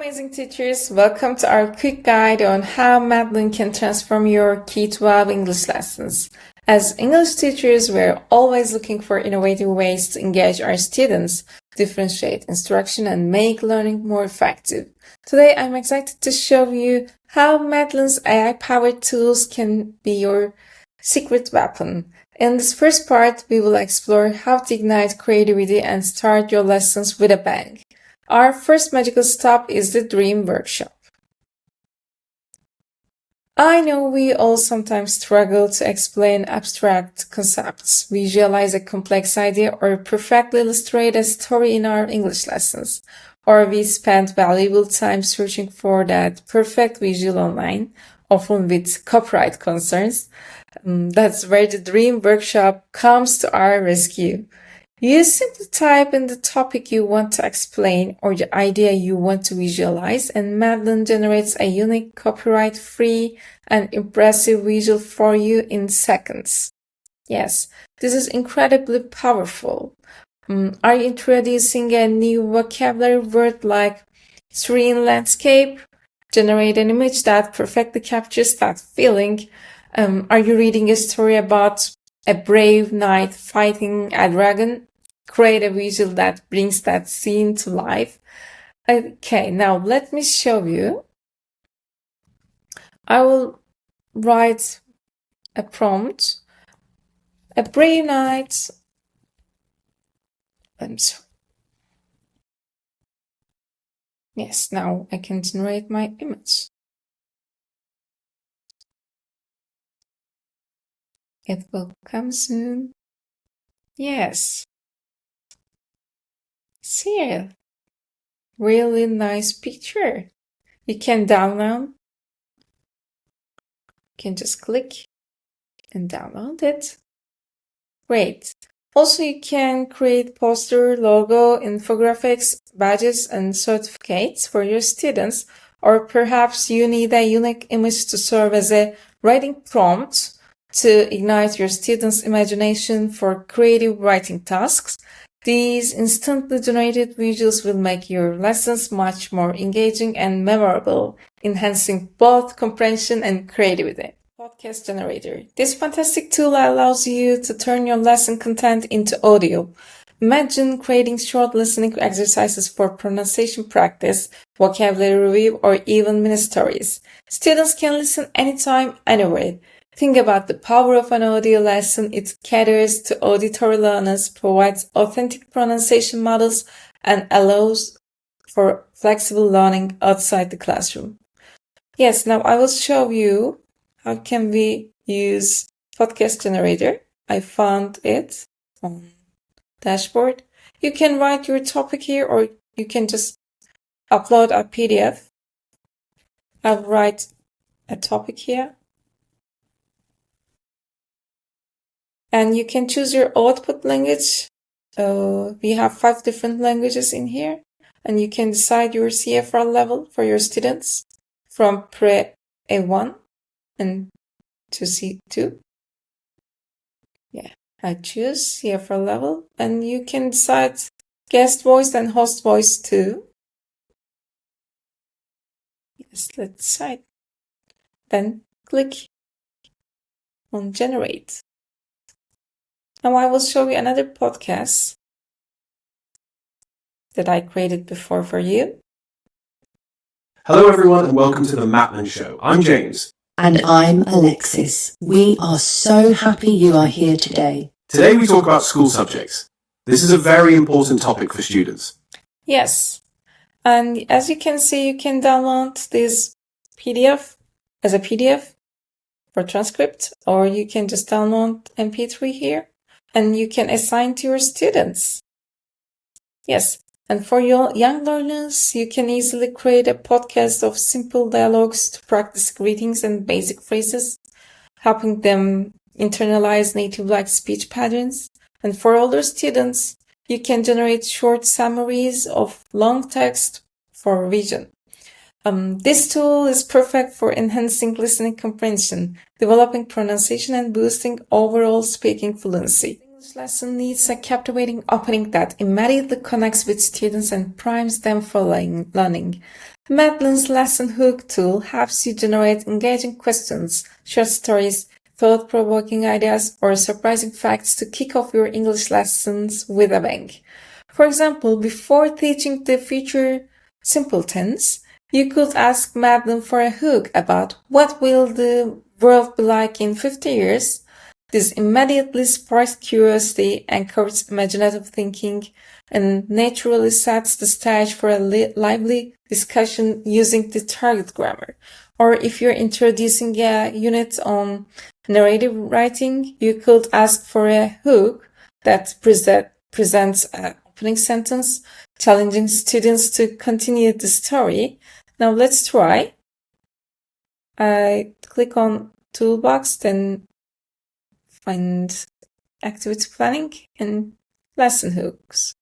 amazing teachers, welcome to our quick guide on how Madlen can transform your K-12 English lessons. As English teachers, we're always looking for innovative ways to engage our students, differentiate instruction, and make learning more effective. Today, I'm excited to show you how Madlen's AI-powered tools can be your secret weapon. In this first part, we will explore how to ignite creativity and start your lessons with a bang. Our first magical stop is the dream workshop. I know we all sometimes struggle to explain abstract concepts, visualize a complex idea, or perfectly illustrate a story in our English lessons. Or we spend valuable time searching for that perfect visual online, often with copyright concerns. That's where the dream workshop comes to our rescue. You simply type in the topic you want to explain or the idea you want to visualize, and Madlen generates a unique, copyright-free, and impressive visual for you in seconds. Yes, this is incredibly powerful. Are you introducing a new vocabulary word like serene landscape? Generate an image that perfectly captures that feeling. Are you reading a story about a brave knight fighting a dragon? Create a visual that brings that scene to life. Okay, now let me show you. I will write a prompt. A brave knight. I'm sorry. Yes, now I can generate my image. It will come soon. Yes. See, really nice picture. You can download. You can just click and download it. Great. Also, you can create poster, logo, infographics, badges, and certificates for your students, or perhaps you need a unique image to serve as a writing prompt to ignite your students' imagination for creative writing tasks. These instantly generated visuals will make your lessons much more engaging and memorable, enhancing both comprehension and creativity. Podcast Generator. This fantastic tool allows you to turn your lesson content into audio. Imagine creating short listening exercises for pronunciation practice, vocabulary review, or even mini stories. Students can listen anytime, anywhere. Think about the power of an audio lesson. It caters to auditory learners, provides authentic pronunciation models, and allows for flexible learning outside the classroom. Yes, now I will show you how can we use Podcast Generator. I found it on dashboard. You can write your topic here, or you can just upload a PDF. I'll write a topic here. And you can choose your output language. We have 5 different languages in here. And you can decide your CFR level for your students from pre-A1 and to C2. Yeah, I choose CFR level. And you can decide guest voice and host voice too. Yes, let's decide. Then click on generate. Now I will show you another podcast that I created before for you. Hello everyone and welcome to the Madlen Show. I'm James. And I'm Alexis. We are so happy you are here today. Today we talk about school subjects. This is a very important topic for students. Yes. And as you can see, you can download this PDF as a PDF for transcript, or you can just download MP3 here. And you can assign to your students. Yes, and for your young learners, you can easily create a podcast of simple dialogues to practice greetings and basic phrases, helping them internalize native-like speech patterns. And for older students, you can generate short summaries of long text for revision. This tool is perfect for enhancing listening comprehension, developing pronunciation, and boosting overall speaking fluency. English lesson needs a captivating opening that immediately connects with students and primes them for learning. Madlen's lesson hook tool helps you generate engaging questions, short stories, thought-provoking ideas, or surprising facts to kick off your English lessons with a bang. For example, before teaching the future simple tense, you could ask Madlen for a hook about what will the world be like in 50 years. This immediately sparks curiosity, encourages imaginative thinking, and naturally sets the stage for a lively discussion using the target grammar. Or if you're introducing a unit on narrative writing, you could ask for a hook that presents an opening sentence, challenging students to continue the story. Now let's try. I click on Toolbox, then find activity planning and lesson hooks.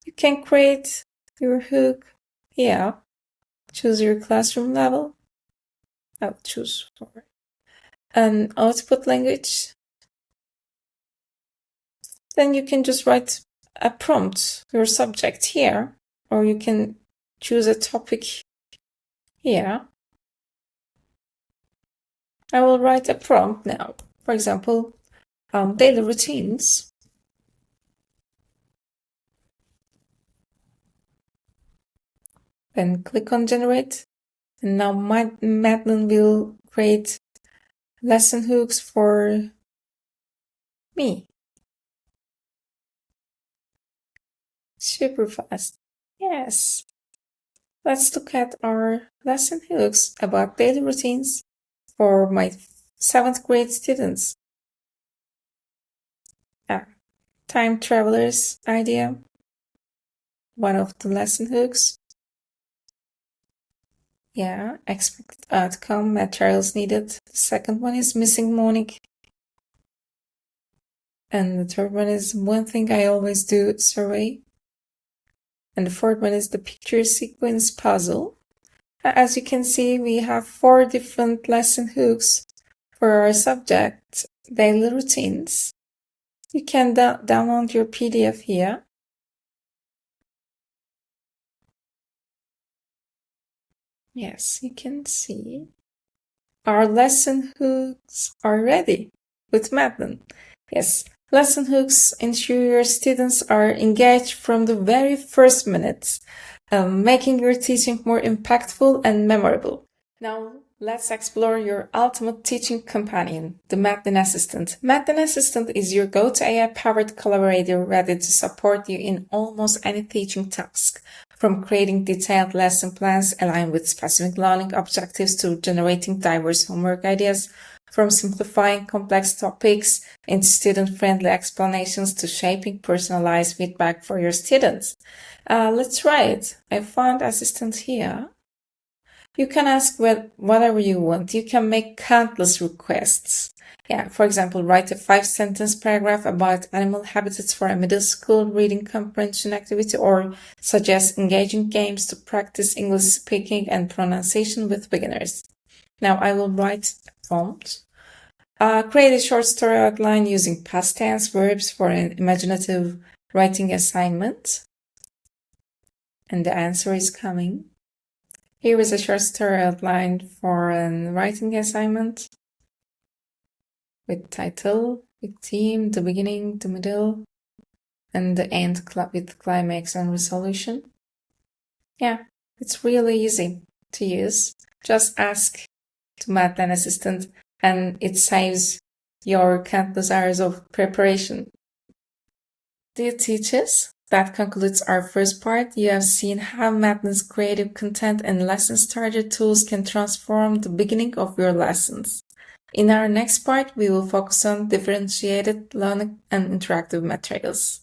You can create your hook here. Choose your classroom level. I'll choose for an output language. Then you can just write a prompt, your subject here, or you can choose a topic here. I will write a prompt now. For example, daily routines. Then click on generate. And now Madlen will create lesson hooks for me. Super fast. Yes. Let's look at our lesson hooks about daily routines for my 7th grade students. Time travelers idea, one of the lesson hooks. Yeah, expected outcome, materials needed. The second one is missing morning. And the third one is one thing I always do survey. And the fourth one is the picture sequence puzzle. As you can see, we have 4 different lesson hooks for our subject, daily routines. You can download your PDF here. Yes, you can see our lesson hooks are ready with Madlen. Yes, lesson hooks ensure your students are engaged from the very first minutes, making your teaching more impactful and memorable. Now, let's explore your ultimate teaching companion, the Madlen Assistant. Madlen Assistant is your go-to AI-powered collaborator ready to support you in almost any teaching task, from creating detailed lesson plans aligned with specific learning objectives to generating diverse homework ideas, from simplifying complex topics into student-friendly explanations to shaping personalized feedback for your students. Let's try it. I found Assistant here. You can ask whatever you want. You can make countless requests. Yeah, for example, write a 5-sentence paragraph about animal habitats for a middle school reading comprehension activity, or suggest engaging games to practice English speaking and pronunciation with beginners. Now I will write a prompt. Create a short story outline using past tense verbs for an imaginative writing assignment. And the answer is coming. Here is a short story outline for a writing assignment with title, with theme, the beginning, the middle, and the end with climax and resolution. Yeah, it's really easy to use. Just ask to Madlen Assistant and it saves your countless hours of preparation. Dear teachers, that concludes our first part. You have seen how Madlen's creative content and lesson starter tools can transform the beginning of your lessons. In our next part, we will focus on differentiated learning and interactive materials.